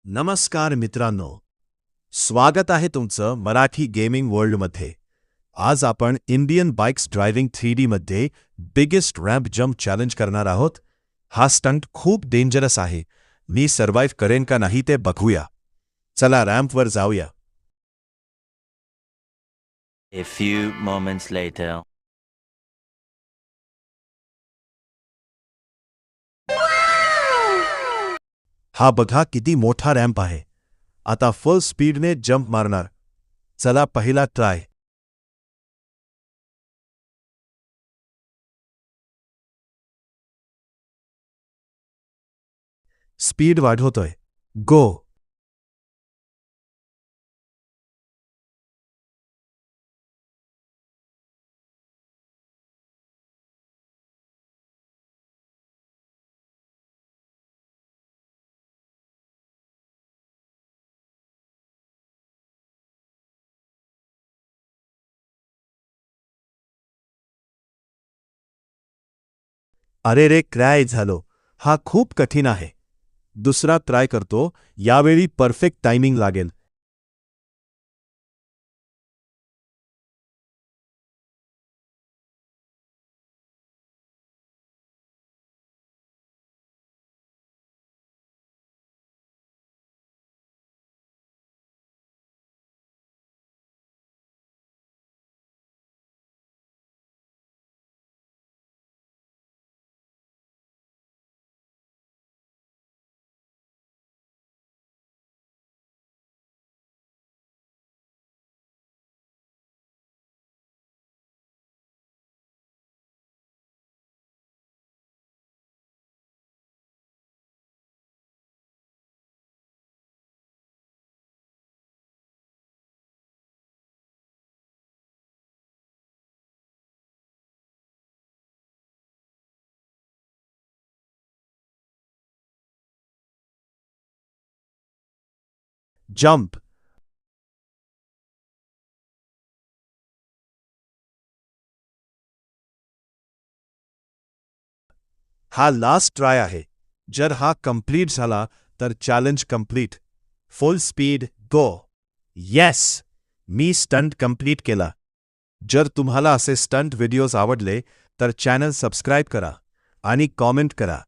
नमस्कार मित्रांनो, स्वागत आहे तुमचं मराठी गेमिंग वर्ल्डमध्ये. आज आपण इंडियन बाइक्स ड्रायव्हिंग 3D मध्ये बिगेस्ट रॅम्प जम्प चॅलेंज करणार आहोत. हा स्टंट खूप डेंजरस आहे. मी सर्व्हाइव्ह करेन का नाही ते बघूया. चला रॅम्पवर जाऊया. A few moments later. हा बघा किती मोठा रॅम्प आहे. आता फुल स्पीडने जंप मारणार. चला पहिला ट्राय. स्पीड वाढवतोय. गो. अरे रे क्रॅश झालो. हा खूप कठीण आहे. दुसरा ट्राय करतो. यावेळी परफेक्ट टायमिंग लागेल. जंप. हा लास्ट ट्राय आहे. जर हा कंप्लीट झाला तर चॅलेंज कंप्लीट. फुल स्पीड गो. येस, मी स्टंट कंप्लीट केला. जर तुम्हाला असे स्टंट व्हिडिओज आवडले तर चॅनल सबस्क्राईब करा आणि कॉमेंट करा.